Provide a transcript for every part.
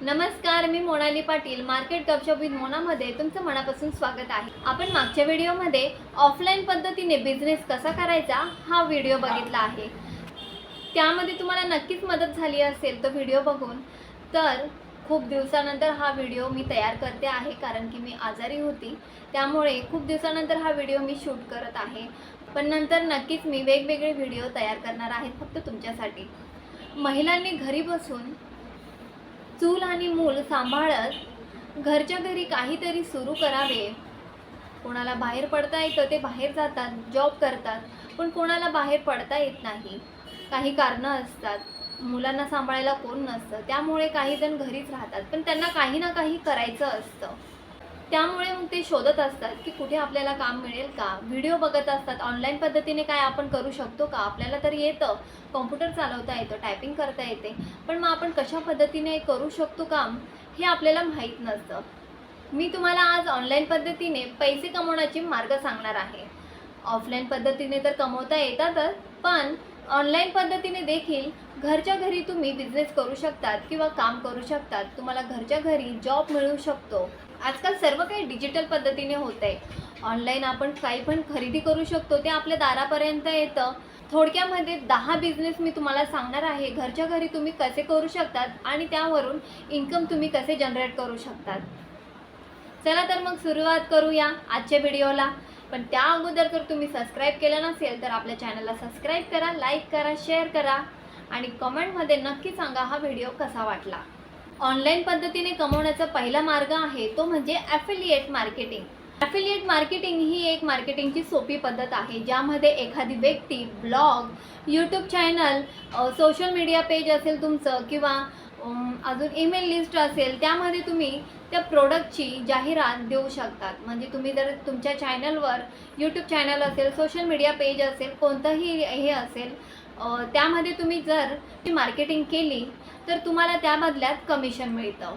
नमस्कार, मी मोनाली पाटील मार्केट गपशप विथ मोनामध्ये तुमचं मनापासून स्वागत आहे। आपण मागच्या व्हिडिओमध्ये ऑफलाईन पद्धतीने बिझनेस कसा करायचा हा व्हिडिओ बघितला आहे। त्यामध्ये तुम्हाला नक्कीच मदत झाली असेल तो व्हिडिओ बघून। तर खूप दिवसानंतर हा व्हिडिओ मी तयार करते आहे, कारण की मी आजारी होती, त्यामुळे खूप दिवसानंतर हा व्हिडिओ मी शूट करत आहे। पण नंतर नक्कीच मी वेगवेगळे व्हिडिओ तयार करणार आहे फक्त तुमच्यासाठी। महिलांनी घरी बसून चूल आणि मूल सांभाळत घरच्या घरी काहीतरी सुरू करावे। कोणाला बाहेर पडता येतं ते बाहेर जातात, जॉब करतात, पण कोणाला बाहेर पडता येत नाही, काही कारणं असतात, मुलांना सांभाळायला कोण नसतं, त्यामुळे काही जण घरीच राहतात, पण त्यांना काही ना काही करायचं असतं। त्यामुळे मग ते शोधत असतात की कुठे आपल्याला काम मिळेल का, व्हिडिओ बघत असतात ऑनलाईन पद्धतीने काय आपण करू शकतो का। आपल्याला तर येतं, कॉम्प्युटर चालवता येतं, टायपिंग करता येते, पण मग आपण कशा पद्धतीने करू शकतो काम हे आपल्याला माहीत नसतं। मी तुम्हाला आज ऑनलाईन पद्धतीने पैसे कमवण्याचे मार्ग सांगणार आहे। ऑफलाईन पद्धतीने तर कमवता येतातच, पण ऑनलाईन पद्धतीने देखील घरच्या घरी तुम्ही बिझनेस करू शकतात किंवा काम करू शकतात। तुम्हाला घरच्या घरी जॉब मिळू शकतो। आजकाल सर्व काही डिजिटल पद्धतीने होत आहे। ऑनलाईन आपण काही पण खरेदी करू शकतो, ते आपल्या दारापर्यंत येतं। थोडक्यामध्ये 10 बिझनेस मी तुम्हाला सांगणार आहे, घरच्या घरी तुम्ही कसे करू शकतात आणि त्यावरून इन्कम तुम्ही कसे जनरेट करू शकतात। चला तर मग सुरुवात करूया आजच्या व्हिडिओला। पण त्या अगोदर जर तुम्ही सबस्क्राईब केलं नसेल तर आपल्या चॅनलला सबस्क्राईब करा, लाईक करा, शेअर करा आणि कमेंटमध्ये नक्की सांगा हा व्हिडिओ कसा वाटला। ऑनलाईन पद्धतीने कमवण्याचा पहिला मार्ग आहे तो म्हणजे ॲफिलिएट मार्केटिंग। ॲफिलिएट मार्केटिंग ही एक मार्केटिंगची सोपी पद्धत आहे, ज्यामध्ये एखादी व्यक्ती blog, YouTube channel, social media page असेल तुमचं किंवा अजून ईमेल लिस्ट असेल, त्यामध्ये तुम्ही त्या प्रोडक्टची जाहिरात देऊ शकतात। म्हणजे तुम्ही जर तुमच्या चॅनलवर यूट्यूब चॅनल असेल, सोशल मीडिया पेज असेल, कोणतंही हे असेल, त्यामध्ये तुम्ही जर मार्केटिंग केली तर तुम्हाला त्या बदल्यात कमिशन मिळतं।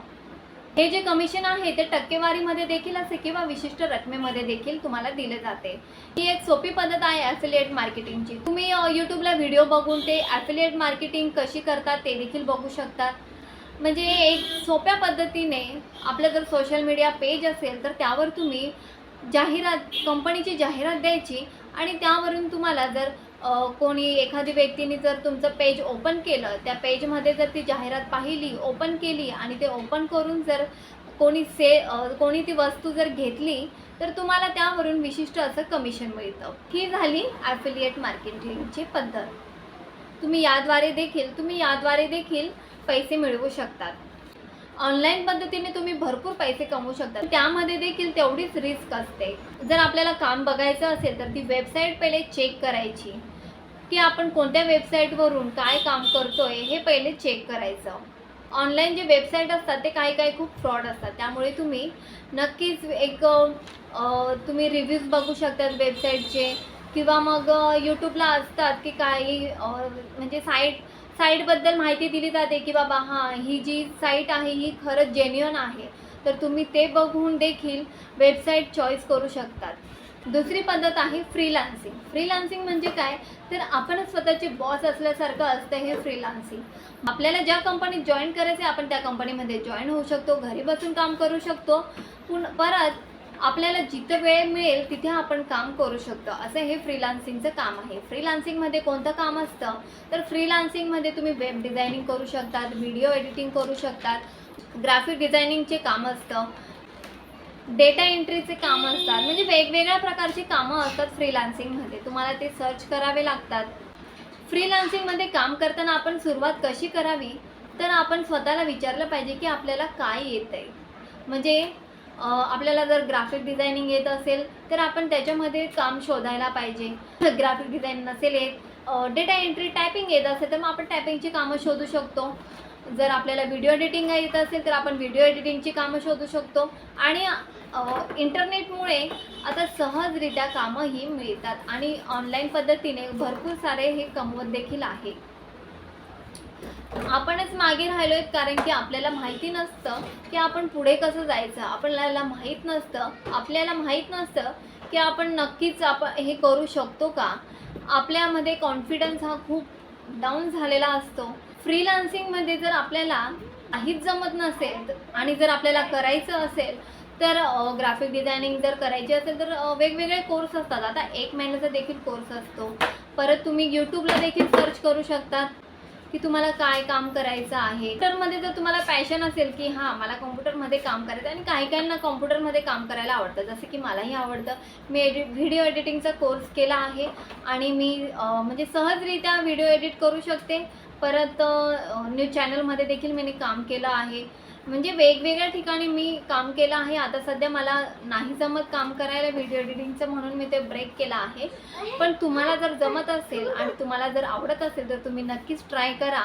हे जे कमिशन आहे ते टक्केवारीमध्ये देखील असे किंवा विशिष्ट रकमेमध्ये देखील तुम्हाला दिले जाते। ही एक सोपी पद्धत आहे ॲफिलिएट मार्केटिंगची। तुम्ही यूट्यूबला व्हिडिओ बघून ते ॲफिलिएट मार्केटिंग कशी करतात ते देखील बघू शकतात। म्हणजे एक सोप्या पद्धतीने आपलं जर सोशल मीडिया पेज असेल तर त्यावर तुम्ही जाहिरात, कंपनीची जाहिरात द्यायची आणि त्यावरून तुम्हाला जर कोणी एखादी व्यक्तीने जर तुमचं पेज ओपन केलं, त्या पेजमध्ये जर ती जाहिरात पाहिली, ओपन केली आणि ते ओपन करून जर कोणी ती वस्तू जर घेतली तर तुम्हाला त्यावरून विशिष्ट असं कमिशन मिळतं। ही झाली ॲफिलिएट मार्केटिंगची पद्धत। तुम्ही याद्वारे देखील पैसे मिळवू शकतात। ऑनलाईन पद्धतीने तुम्ही भरपूर पैसे कमवू शकता, त्यामध्ये देखील तेवढीच रिस्क असते। जर आपल्याला काम बघायचं असेल तर ती वेबसाईट पहिले चेक करायची की आपण कोणत्या वेबसाईटवरून काय काम करतोय हे पहिले चेक करायचं। ऑनलाईन जे वेबसाईट असतात ते काही खूप फ्रॉड असतात, त्यामुळे तुम्ही नक्कीच तुम्ही रिव्ह्यूज बघू शकतात वेबसाईटचे, किंवा मग यूट्यूबला असतात की काही म्हणजे साईटबद्दल माहिती दिली जाते की बाबा हां, ही जी साईट आहे ही खरंच जेन्युइन आहे, तर तुम्ही ते बघून देखील वेबसाईट चॉईस करू शकतात। दुसरी पद्धत आहे फ्रीलान्सिंग। फ्रीलान्सिंग म्हणजे काय, तर आपण स्वतःचे बॉस असल्यासारखं असतं हे फ्रीलान्सिंग। आपल्याला ज्या कंपनीत जॉईन करायचे आपण त्या कंपनीमध्ये जॉईन होऊ शकतो, घरी बसून काम करू शकतो, परत आपल्याला जिथं वेळ मिळेल तिथे आपण काम करू शकतो, असं हे फ्रीलान्सिंगचं काम आहे। फ्रीलान्सिंगमध्ये कोणतं काम असतं, तर फ्रीलान्सिंगमध्ये तुम्ही वेब डिझायनिंग करू शकतात, व्हिडिओ एडिटिंग करू शकतात, ग्राफिक डिझायनिंगचे काम असतं, डेटा एंट्रीचे काम असतात, म्हणजे वेगवेगळ्या प्रकारची कामं असतात फ्रीलान्सिंगमध्ये। तुम्हाला ते सर्च करावे लागतात। फ्रीलान्सिंगमध्ये काम करताना आपण सुरुवात कशी करावी, तर आपण स्वतःला विचारलं पाहिजे की आपल्याला काय येतंय। म्हणजे आपल्याला जर ग्राफिक डिझायनिंग येत असेल तर आपण त्याच्यामध्ये काम शोधायला पाहिजे। ग्राफिक डिझाईन नसेल येत, डेटा एंट्री, टायपिंग येत असेल तर मग आपण टायपिंगची कामं शोधू शकतो। जर आपल्याला व्हिडिओ एडिटिंग येत असेल तर आपण व्हिडिओ एडिटिंगची कामं शोधू शकतो। आणि इंटरनेटमुळे आता सहजरित्या कामंही मिळतात आणि ऑनलाईन पद्धतीने भरपूर सारे हे कमवत देखील आहे। आपणच मागे राहिलोय, कारण की आपल्याला माहिती नसतं की आपण पुढे कसं जायचं। आपल्याला माहीत नसतं की आपण नक्कीच हे करू शकतो का। आपल्यामध्ये कॉन्फिडन्स हा खूप डाऊन झालेला असतो। फ्रीलान्सिंगमध्ये जर आपल्याला काहीच जमत नसेल आणि जर आपल्याला करायचं असेल तर ग्राफिक डिझायनिंग जर करायची असेल तर वेगवेगळे कोर्स असतात. आता 1 महिन्याचा देखील कोर्स असतो. परत तुम्ही यूट्यूबला देखील सर्च करू शकतात की तुम्हाला काय काम करायचं आहे. कॉम्प्युटरमध्ये जर तुम्हाला पॅशन असेल की हां मला कॉम्प्युटरमध्ये काम करायचं, आणि काही काहींना कॉम्प्युटरमध्ये काम करायला आवडतं, जसं की मलाही आवडतं. मी व्हिडिओ एडिटिंगचा कोर्स केला आहे आणि मी म्हणजे सहजरित्या व्हिडिओ एडिट करू शकते. परत न्यूज चॅनलमध्ये देखील मी काम केलं आहे. म्हणजे वेगवेगळ्या ठिकाणी मी काम केलं आहे. आता सध्या मला नाही जमत काम करायला व्हिडिओ एडिटिंगचं, म्हणून मी ते ब्रेक केला आहे. पण तुम्हाला जर जमत असेल आणि तुम्हाला जर आवडत असेल तर तुम्ही नक्कीच ट्राय करा.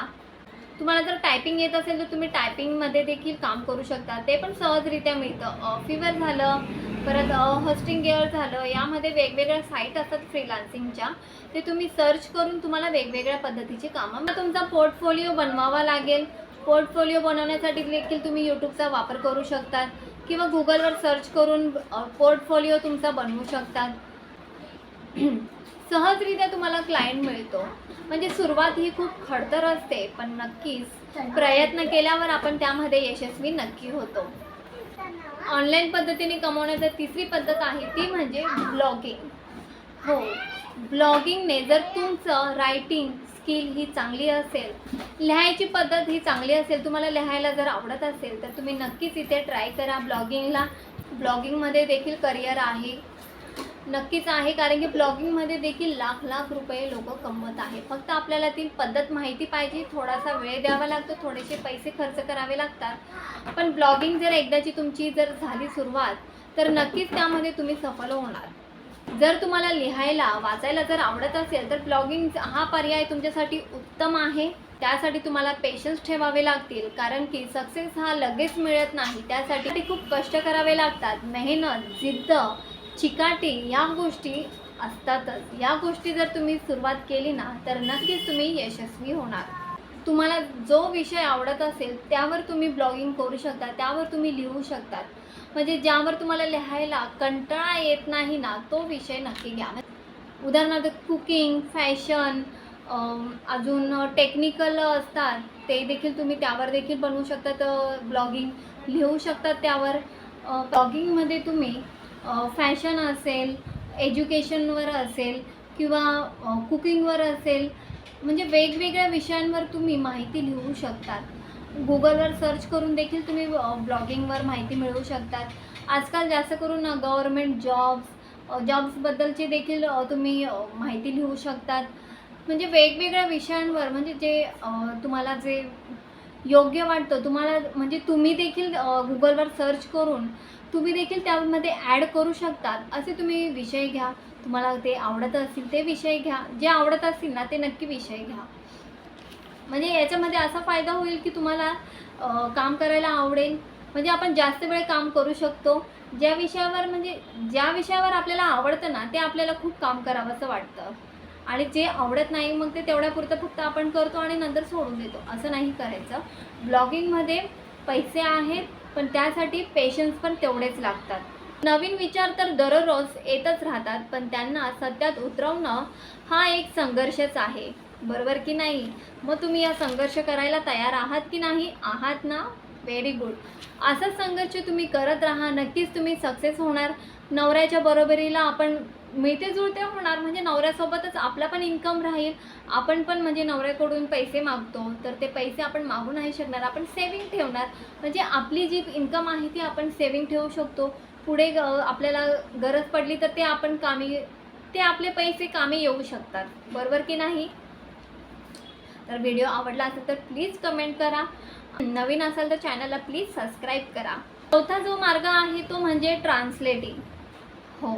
तुम्हाला जर टायपिंग येत असेल तर तुम्ही टायपिंगमध्ये देखील काम करू शकता, ते पण सहजरित्या मिळतं. फिवर झालं, परत होस्टिंग गिअर झालं, यामध्ये वेगवेगळ्या साईट असतात फ्रीलान्सिंगच्या, ते तुम्ही सर्च करून तुम्हाला वेगवेगळ्या पद्धतीची कामं. मग तुमचा पोर्टफोलिओ बनवावा लागेल. पोर्टफोलिओ बनवण्यासाठी देखील तुम्ही यूट्यूबचा वापर करू शकतात किंवा गुगलवर सर्च करून पोर्टफोलिओ तुमचा बनवू शकतात. सहजरित्या तुम्हाला क्लायंट मिळतो. म्हणजे सुरुवात ही खूप खडतर असते, पण नक्कीच प्रयत्न केल्यावर आपण त्यामध्ये यशस्वी नक्की होतो. ऑनलाईन पद्धतीने कमवण्याची तिसरी पद्धत आहे ती म्हणजे ब्लॉगिंग. हो, ब्लॉगिंगने जर तुमचं रायटिंग स्किल ही चांगली असेल, लिहायची पद्धत ही चांगली असेल, तुम्हाला लिहायला जर आवडत असेल तर तुम्ही नक्कीच इथे ट्राय करा ब्लॉगिंगला. ब्लॉगिंगमध्ये देखील करिअर आहे, नक्कीच आहे, कारण की ब्लॉगिंगमध्ये देखील लाख लाख रुपये लोक कमवत आहे. फक्त आपल्याला ती पद्धत माहिती पाहिजे, थोडासा वेळ द्यावा लागतो, थोडेसे पैसे खर्च करावे लागतात. पण ब्लॉगिंग जर एकदाची तुमची जर झाली सुरुवात तर नक्कीच त्यामध्ये तुम्ही सफल होणार. जर तुम्हाला लिहायला वाचायला जर आवडत असेल तर ब्लॉगिंग हा पर्याय तुमच्यासाठी उत्तम आहे. त्यासाठी तुम्हाला पेशन्स ठेवावे लागतील, कारण की सक्सेस हा लगेच मिळत नाही. त्यासाठी खूप कष्ट करावे लागतात. मेहनत, जिद्द, चिकाटी या गोष्टी असतातच. या गोष्टी जर तुम्ही सुरुवात केली ना तर नक्कीच तुम्ही यशस्वी होणार. तुम्हाला जो विषय आवडत असेल त्यावर तुम्ही ब्लॉगिंग करू शकता, त्यावर तुम्ही लिहू शकतात. म्हणजे ज्यावर तुम्हाला लिहायला कंटाळा येत नाही ना, तो विषय नक्की घ्या. उदाहरणार्थ कुकिंग, फॅशन, अजून टेक्निकल असतात ते देखील तुम्ही त्यावर देखील बनवू शकतात. ब्लॉगिंग लिहू शकतात त्यावर. ब्लॉगिंगमध्ये तुम्ही फॅशन असेल, एज्युकेशनवर असेल किंवा कुकिंगवर असेल, म्हणजे वेगवेगळ्या विषयांवर तुम्ही माहिती लिहू शकतात. गुगलवर सर्च करून देखील तुम्ही ब्लॉगिंगवर माहिती मिळवू शकतात. आजकाल जास्त करून गव्हर्मेंट जॉब्सबद्दलची देखील तुम्ही माहिती लिहू शकतात. म्हणजे वेगवेगळ्या विषयांवर, म्हणजे जे तुम्हाला जे योग्य वाटतं तुम्हाला, म्हणजे तुम्ही देखील गुगलवर सर्च करून तुम्ही देखील त्यामध्ये ॲड करू शकतात. असे तुम्ही विषय घ्या, तुम्हाला ते आवडत असतील ते विषय घ्या, जे आवडत असतील ना ते नक्की विषय घ्या. म्हणजे याच्यामध्ये असा फायदा होईल की तुम्हाला काम करायला आवडेल. म्हणजे आपण जास्त वेळ काम करू शकतो. ज्या विषयावर आपल्याला आवडतं ना ते आपल्याला खूप काम करावंसं वाटतं, आणि जे आवडत नाही मग ते तेवढ्यापुरतं फक्त आपण करतो आणि नंतर सोडून देतो. असं नाही करायचं. ब्लॉगिंगमध्ये पैसे आहेत, पण त्यासाठी पेशन्स पण तेवढेच लागतात. नवीन विचार तर दररोज येतच राहतात, पण त्यांना सत्यात उतरवणं हा एक संघर्षच आहे. बरोबर की नाही? मग तुम्ही या संघर्ष करायला तयार आहात की नाही? आहात ना? Very good. असाच संघर्ष तुम्ही करत राहा, नक्कीच तुम्ही सक्सेस होणार. नवऱ्याच्या बरोबरीला आपण मिळते जुळते होणार, म्हणजे नवऱ्यासोबतच आपला पण इन्कम राहील. आपण पण म्हणजे नवऱ्याकडून पैसे मागतो तर ते पैसे आपण मागू नाही शकणार, आपण सेविंग ठेवणार. म्हणजे आपली जी इन्कम आहे ती आपण सेविंग ठेवू शकतो. पुढे आपल्याला गरज पडली तर ते आपले पैसे कामी येऊ शकतात. बरोबर की नाही? तर व्हिडिओ आवडला असेल तर प्लीज कमेंट करा. नवीन असाल तर चॅनलला प्लीज सबस्क्राईब करा. चौथा जो मार्ग आहे तो म्हणजे ट्रान्सलेटिंग. हो,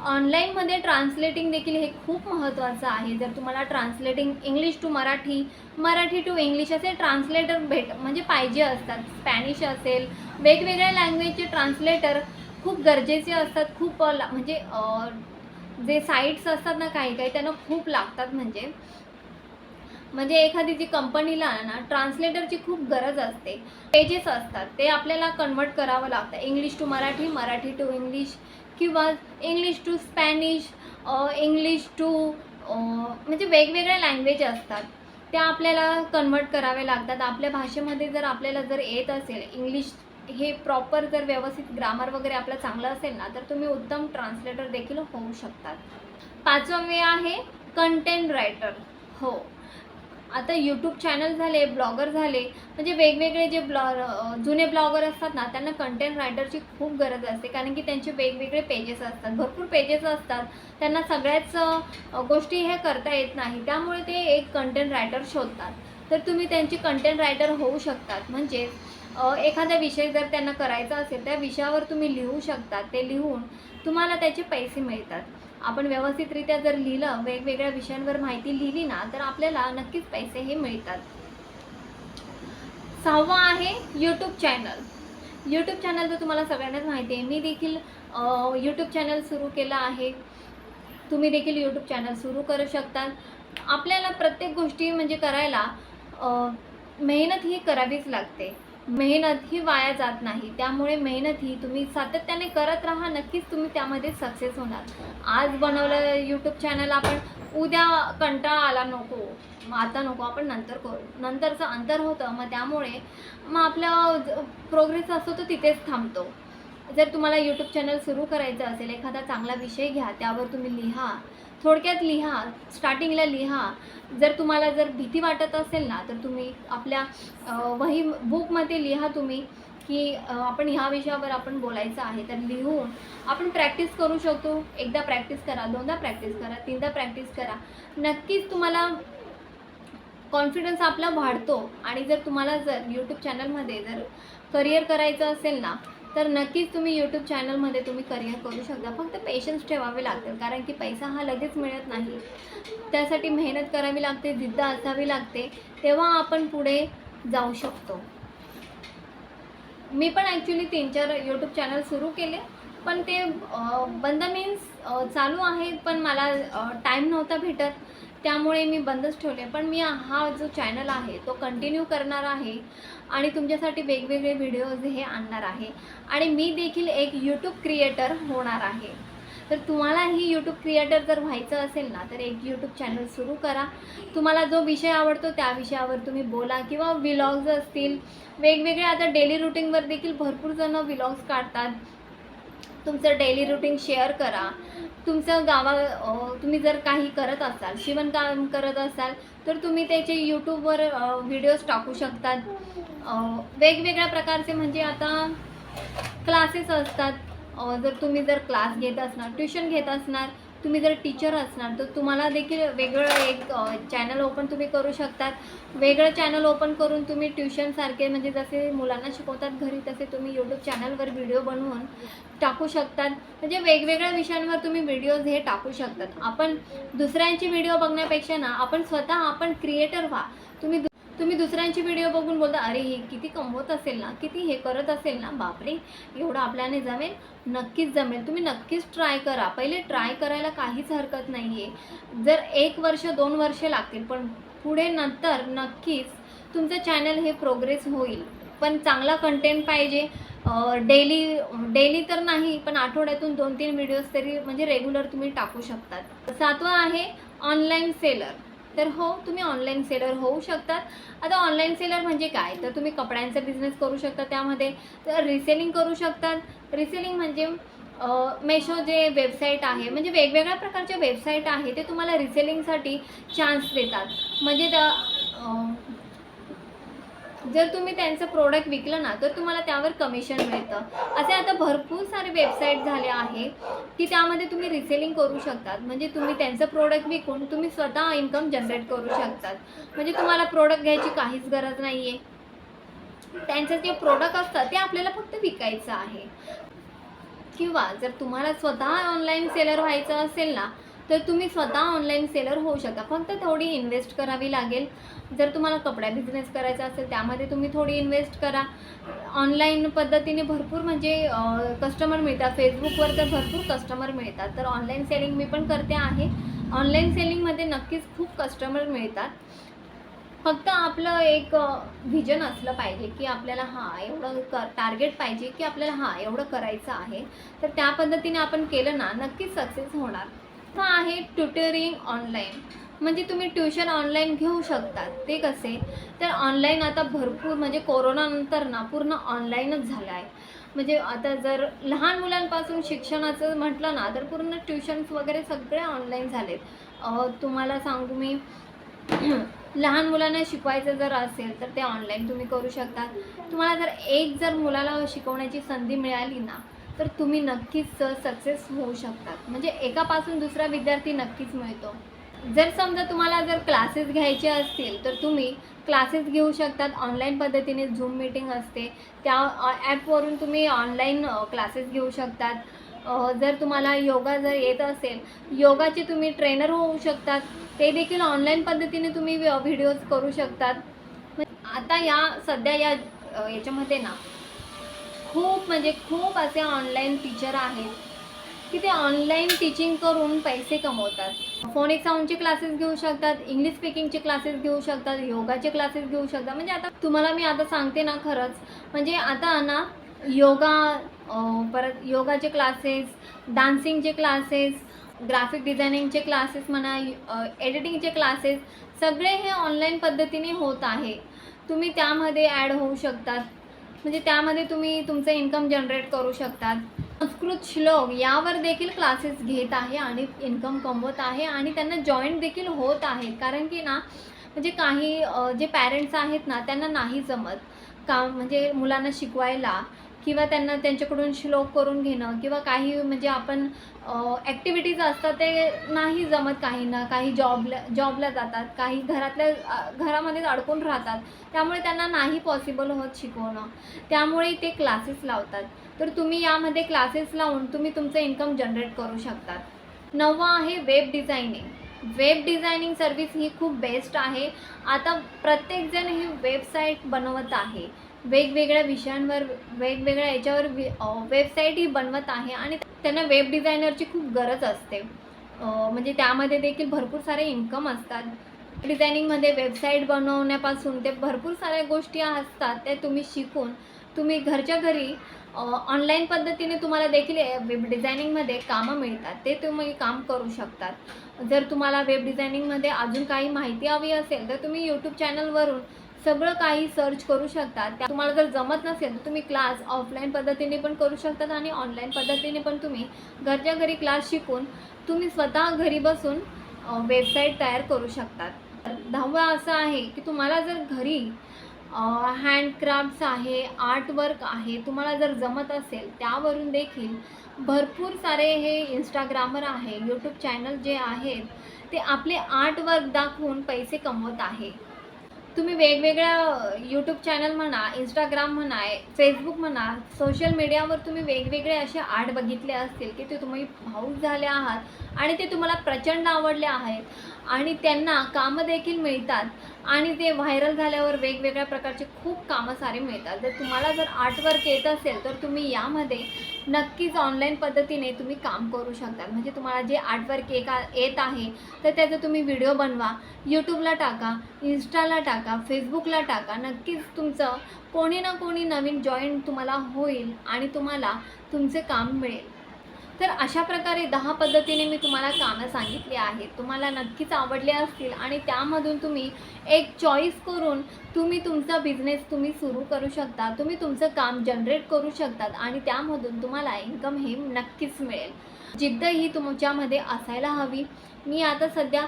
ऑनलाईनमध्ये ट्रान्सलेटिंग देखील हे खूप महत्त्वाचं आहे. जर तुम्हाला translating English to Marathi, Marathi to English असे ट्रान्सलेटर म्हणजे पाहिजे असतात. स्पॅनिश असेल, वेगवेगळ्या लँग्वेजचे ट्रान्सलेटर खूप गरजेचे असतात. खूप म्हणजे जे साईट्स असतात ना काही त्यांना खूप लागतात. म्हणजे एखादी जी कंपनीला ना ट्रान्सलेटरची खूप गरज असते. पेजेस असतात ते आपल्याला कन्वर्ट करावं लागतं. English to Marathi, Marathi to English किंवा English to Spanish, English to म्हणजे वेगवेगळ्या लँग्वेज असतात. त्या आपल्याला कन्वर्ट करावे लागतात. आपल्या भाषेमध्ये जर आपल्याला जर येत असेल इंग्लिश हे प्रॉपर जर व्यवस्थित ग्रामर वगैरे आपलं चांगलं असेल ना, तर तुम्ही उत्तम ट्रान्सलेटर देखील होऊ शकतात. 5वा वे आहे कंटेंट रायटर. हो, आता यूट्यूब चॅनल झाले, ब्लॉगर झाले, म्हणजे वेगवेगळे जे जुने ब्लॉगर असतात ना, त्यांना कंटेंट रायटरची खूप गरज असते. कारण की त्यांचे वेगवेगळे पेजेस असतात, भरपूर पेजेस असतात. त्यांना सगळ्याच गोष्टी हे करता येत नाही, त्यामुळे ते एक कंटेंट रायटर शोधतात. तर तुम्ही त्यांची कंटेंट रायटर होऊ शकतात. म्हणजे एखादा विषय जर त्यांना करायचा असेल, त्या विषयावर तुम्ही लिहू शकता. ते लिहून तुम्हाला त्याचे पैसे मिळतात. आपण व्यवस्थितरित्या जर लिहिलं, वेगवेगळ्या विषयांवर माहिती लिहिली ना, तर आपल्याला नक्कीच पैसे हे मिळतात. 6वा आहे यूट्यूब चॅनल. यूट्यूब चॅनल तर तुम्हाला सगळ्यांनाच माहिती आहे. मी देखील यूट्यूब चॅनल सुरू केलं आहे. तुम्ही देखील यूट्यूब चॅनल सुरू करू शकता. आपल्याला प्रत्येक गोष्टी म्हणजे करायला मेहनत ही करावीच लागते. मेहनत ही वाया जात नाही. त्यामुळे मेहनत ही तुम्ही सातत्याने करत राहा, नक्कीच तुम्ही त्यामध्ये सक्सेस होणार. आज बनवलं यूट्यूब चॅनल आपण, उद्या कंटाळा आला नको, मग आता नको, आपण नंतर करू, नंतरचं अंतर होतं. मग त्यामुळे मग आपला प्रोग्रेस असतो तो तिथेच थांबतो. जर तुम्हाला यूट्यूब चॅनल सुरू करायचं असेल, एखादा चांगला विषय घ्या, त्यावर तुम्ही लिहा, थोडक्यात लिहा, स्टार्टिंगला लिहा. जर तुम्हाला जर भीती वाटत असेल ना, तर तुम्ही आपल्या वही बुकमध्ये लिहा तुम्ही की आपण ह्या विषयावर आपण बोलायचं आहे. तर लिहून आपण प्रॅक्टिस करू शकतो. एकदा प्रॅक्टिस करा, दोनदा प्रॅक्टिस करा, तीनदा प्रॅक्टिस करा. नक्कीच तुम्हाला कॉन्फिडन्स आपला वाढतो. आणि जर तुम्हाला जर यूट्यूब चॅनलमध्ये जर करिअर करायचं असेल ना, तर नक्कीच तुम्ही यूट्यूब चॅनलमध्ये तुम्ही करिअर करू शकता. फक्त पेशन्स ठेवावे लागतील, कारण की पैसा हा लगेच मिळत नाही. त्यासाठी मेहनत करावी लागते, जिद्द असावी लागते, तेव्हा आपण पुढे जाऊ शकतो. मी पण ॲक्च्युली 3-4 यूट्यूब चॅनल सुरू केले, पण ते बंद मीन्स चालू आहेत, पण मला टाईम नव्हता भेटत, त्यामुळे मी बंदच ठेवले. पण मी हा जो चॅनल आहे तो कंटिन्यू करणार आहे आणि तुमच्यासाठी वेगवेगळे व्हिडिओज हे आणणार आहे. आणि मी देखील एक यूट्यूब क्रिएटर होणार आहे. तर तुम्हालाही यूट्यूब क्रिएटर जर व्हायचं असेल ना, तर एक यूट्यूब चॅनल सुरू करा. तुम्हाला जो विषय आवडतो त्या विषयावर तुम्ही बोला, किंवा व्लॉग्स असतील वेगवेगळे. आता डेली रुटीनवर देखील भरपूर जण व्लॉग्स काढतात. तुमचं डेली रुटीन शेअर करा. तुमचं तुम्ही जर काही करत असाल, शिवणकाम करत असाल, तर तुम्ही त्याचे यूट्यूबवर व्हिडिओज टाकू शकतात. वेगवेगळ्या प्रकारचे, म्हणजे आता क्लासेस असतात. जर तुम्ही जर क्लास घेत असणार, ट्युशन घेत असणार, तुम्ही जर टीचर असणार, तर तुम्हाला देखील वेगळं एक चॅनल ओपन तुम्ही करू शकतात. वेगळं चॅनल ओपन करून तुम्ही ट्युशनसारखे, म्हणजे जसे मुलांना शिकवतात घरी, तसे तुम्ही यूट्यूब चॅनलवर व्हिडिओ बनवून टाकू शकतात. म्हणजे वेगवेगळ्या विषयांवर तुम्ही व्हिडिओज हे टाकू शकतात. आपण दुसऱ्यांची व्हिडिओ बघण्यापेक्षा ना, आपण स्वतः आपण क्रिएटर व्हा. तुम्ही दुसऱ्यांची व्हिडिओ बघून बोलता, अरे हे किती कमवत असेल ना, किती हे करत असेल ना, बापरे एवढं आपल्याने जमेल. नक्कीच जमेल. तुम्ही नक्कीच ट्राय करा. पहिले ट्राय करायला काहीच हरकत नाही आहे. जर 1 वर्ष 2 वर्ष लागतील, पण पुढे नंतर नक्कीच तुमचं चॅनल हे प्रोग्रेस होईल. पण चांगला कंटेंट पाहिजे. डेली तर नाही, पण आठवड्यातून 2-3 व्हिडिओज तरी म्हणजे रेग्युलर तुम्ही टाकू शकतात. 7वा आहे ऑनलाईन सेलर. तर हो, तुम्ही ऑनलाईन सेलर होऊ शकतात. आता ऑनलाईन सेलर म्हणजे काय, तर तुम्ही कपड्यांचा बिझनेस करू शकता. त्यामध्ये तर रिसेलिंग करू शकतात. रिसेलिंग म्हणजे मेशो जे वेबसाईट आहे, म्हणजे वेगवेगळ्या प्रकारच्या वेबसाईट आहे, ते तुम्हाला रिसेलिंगसाठी चान्स देतात. म्हणजे जर तुम्ही त्यांचं प्रोडक्ट विकलं ना, तर तुम्हाला त्यावर कमिशन मिळतं. असे आता भरपूर सारे वेबसाईट झाले आहे की त्यामध्ये तुम्ही रिसेलिंग करू शकतात. म्हणजे तुम्ही त्यांचं प्रोडक्ट विकून तुम्ही स्वतः इन्कम जनरेट करू शकतात. म्हणजे तुम्हाला प्रोडक्ट घ्यायची काहीच गरज नाही आहे. त्यांचं जे प्रोडक्ट असतं ते आपल्याला फक्त विकायचं आहे. किंवा जर तुम्हाला स्वतः ऑनलाईन सेलर व्हायचं असेल ना, तर तुम्ही स्वतः ऑनलाईन सेलर होऊ शकता. फक्त थोडी इन्व्हेस्ट करावी लागेल. जर तुम्हाला कपडा बिझनेस करायचा असेल, त्यामध्ये तुम्ही थोडी इन्व्हेस्ट करा. ऑनलाईन पद्धतीने भरपूर म्हणजे कस्टमर मिळतात. फेसबुकवर तर भरपूर कस्टमर मिळतात. तर ऑनलाईन सेलिंग मी पण करते आहे. ऑनलाईन सेलिंगमध्ये नक्कीच खूप कस्टमर मिळतात. फक्त आपलं एक व्हिजन असलं पाहिजे की आपल्याला एवढं टार्गेट पाहिजे की आपल्याला एवढं करायचं आहे. तर त्या पद्धतीने आपण केलं ना, नक्कीच सक्सेस होणार. हा आहे ट्युटरिंग ऑनलाईन. म्हणजे तुम्ही ट्युशन ऑनलाईन घेऊ शकता. ते कसे, तर ऑनलाईन आता भरपूर म्हणजे कोरोनानंतर ना पूर्ण ऑनलाईनच झालं आहे. म्हणजे आता जर लहान मुलांपासून शिक्षणाचं म्हटलं ना, तर पूर्ण ट्युशन्स वगैरे सगळे ऑनलाईन झालेत. तुम्हाला सांगू मी लहान मुलांना शिकवायचं जर असेल तर ते ऑनलाईन तुम्ही करू शकता. तुम्हाला जर मुलाला शिकवण्याची संधी मिळाली ना, तर तुम्ही नक्कीच सक्सेस होऊ शकतात. म्हणजे एकापासून दुसरा विद्यार्थी नक्कीच मिळतो. जर समजा तुम्हाला जर क्लासेस घ्यायचे असतील तर तुम्ही क्लासेस घेऊ शकतात. ऑनलाईन पद्धतीने झूम मीटिंग असते, त्या ॲपवरून तुम्ही ऑनलाईन क्लासेस घेऊ शकतात. जर तुम्हाला योगा जर येत असेल, योगाचे तुम्ही ट्रेनर होऊ शकतात. ते देखील ऑनलाईन पद्धतीने तुम्ही व्हिडिओज करू शकतात. आता सध्या याच्यामध्ये ना खूप असे ऑनलाईन टीचर आहेत की ते ऑनलाईन टीचिंग करून पैसे कमवतात. फोनिक साऊंडचे क्लासेस घेऊ शकतात, इंग्लिश स्पीकिंगचे क्लासेस घेऊ शकतात, योगाचे क्लासेस घेऊ शकतात. म्हणजे आता तुम्हाला मी आता सांगते ना, खरंच म्हणजे आता ना परत योगाचे क्लासेस, डान्सिंगचे क्लासेस, ग्राफिक डिझायनिंगचे क्लासेस म्हणा, एडिटिंगचे क्लासेस सगळे हे ऑनलाईन पद्धतीने होत आहे. तुम्ही त्यामध्ये ॲड होऊ शकतात. म्हणजे त्यामध्ये तुम्ही तुमचं इन्कम जनरेट करू शकतात. संस्कृत श्लोक यावर देखील क्लासेस घेत आहे आणि इन्कम कमवत आहे आणि त्यांना जॉईंट देखील होत आहेत. कारण की ना म्हणजे काही जे पॅरेंट्स आहेत ना, त्यांना नाही जमत म्हणजे मुलांना शिकवायला किंवा त्यांना त्यांच्याकडून श्लोक करून घेणं किंवा काही म्हणजे आपण ॲक्टिव्हिटीज असतात ते नाही जमत. काही जॉबला जातात, काही घरामध्येच अडकून राहतात. त्यामुळे त्यांना नाही पॉसिबल होत शिकवणं. त्यामुळे ते क्लासेस लावतात. तर तुम्ही यामध्ये क्लासेस लावून तुम्ही तुमचं इन्कम जनरेट करू शकतात. 9वा आहे web designing. Web designing service ही खूप बेस्ट आहे. आता प्रत्येकजण ही वेबसाईट बनवत आहे. वेगवेगळ्या विषयांवर वेगवेगळ्या याच्यावर वेबसाईटही बनवत आहे आणि त्यांना वेब डिझायनरची खूप गरज असते. म्हणजे त्यामध्ये देखील भरपूर सारे इन्कम असतात. डिझायनिंगमध्ये वेबसाईट बनवण्यापासून ते भरपूर साऱ्या गोष्टी असतात, त्या तुम्ही शिकून तुम्ही घरच्या घरी ऑनलाईन पद्धतीने तुम्हाला देखील वेब डिझायनिंगमध्ये कामं मिळतात. ते तुम्ही काम करू शकतात. जर तुम्हाला वेब डिझायनिंगमध्ये अजून काही माहिती हवी असेल तर तुम्ही यूट्यूब चॅनलवरून सगळं काही सर्च करू शकता. तुम्हाला जर जमत नसेल तर तुम्ही क्लास ऑफलाईन पद्धतीने पण करू शकतात आणि ऑनलाईन पद्धतीने पण तुम्ही घरच्या घरी क्लास शिकून तुम्ही स्वतः घरी बसून वेबसाईट तयार करू शकतात. 10वा असं आहे की तुम्हाला जर घरी हँडक्राफ्ट्स आहे, आर्टवर्क आहे, तुम्हाला जर जमत असेल त्यावरून देखील भरपूर सारे हे इंस्टाग्रामर आहे, यूट्यूब चॅनल जे आहेत ते आपले आर्टवर्क दाखवून पैसे कमवत आहे. तुम्ही वेगवेगळ्या यूट्यूब चॅनल म्हणा, इंस्टाग्राम म्हणा, फेसबुक म्हणा, सोशल मीडियावर तुम्ही वेगवेगळे असे आर्ट बघितले असतील की ते तुम्ही भावूक झाले आहात आणि ते तुम्हाला प्रचंड आवडले आहेत आणि त्यांना कामं देखील मिळतात आणि ते व्हायरल झाल्यावर वेगवेगळ्या प्रकारचे खूप कामं सारे मिळतात. जर तुम्हाला जर आर्टवर्क येत असेल तर तुम्ही यामध्ये नक्कीच ऑनलाईन पद्धतीने तुम्ही काम करू शकता. म्हणजे तुम्हाला जे आर्टवर्क येत आहे तर त्याचा तुम्ही व्हिडिओ बनवा, यूट्यूबला टाका, इंस्टाला टाका, फेसबुकला टाका. नक्कीच तुमचं कोणी ना कोणी नवीन जॉईन तुम्हाला होईल आणि तुम्हाला तुमचे काम मिळेल. तर अशा प्रकारे 10 पद्धतीने मी तुम्हाला कामं सांगितली आहेत. तुम्हाला नक्कीच आवडले असतील आणि त्यामधून तुम्ही एक चॉईस करून तुम्ही तुमचा बिझनेस तुम्ही सुरू करू शकता. तुम्ही तुमचं काम जनरेट करू शकतात आणि त्यामधून तुम्हाला इन्कम हे नक्कीच मिळेल. जिद्द ही तुमच्यामध्ये असायला हवी. मी आता सध्या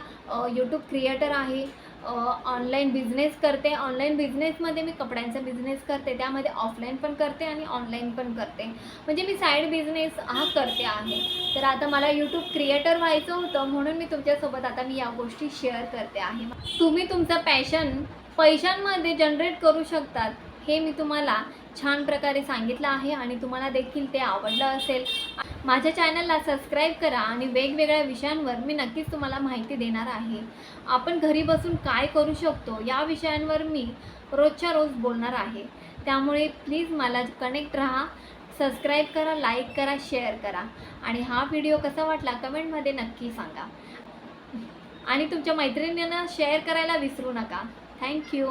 यूट्यूब क्रिएटर आहे, ऑनलाईन बिझनेस करते. ऑनलाईन बिझनेसमध्ये मी कपड्यांचा बिझनेस करते, त्यामध्ये ऑफलाईन पण करते आणि ऑनलाईन पण करते. म्हणजे मी साईड बिझनेस हा करते आहे. तर आता मला यूट्यूब क्रिएटर व्हायचं होतं म्हणून मी तुमच्यासोबत आता मी या गोष्टी शेअर करते आहे. तुम्ही तुमचं पॅशन पैशांमध्ये जनरेट करू शकतात हे मी तुम्हाला छान प्रकारे सांगितलं आहे आणि तुम्हाला देखील ते आवडलं असेल. माझ्या चॅनलला सबस्क्राईब करा आणि वेगवेगळ्या विषयांवर मी नक्कीच तुम्हाला माहिती देणार आहे. आपण घरी बसून काय करू शकतो या विषयांवर मी रोजच्या रोज बोलणार आहे. त्यामुळे प्लीज मला कनेक्ट राहा, सबस्क्राईब करा, लाईक करा, शेअर करा आणि हा व्हिडिओ कसा वाटला कमेंटमध्ये नक्की सांगा आणि तुमच्या मैत्रिणींना शेअर करायला विसरू नका. थँक्यू.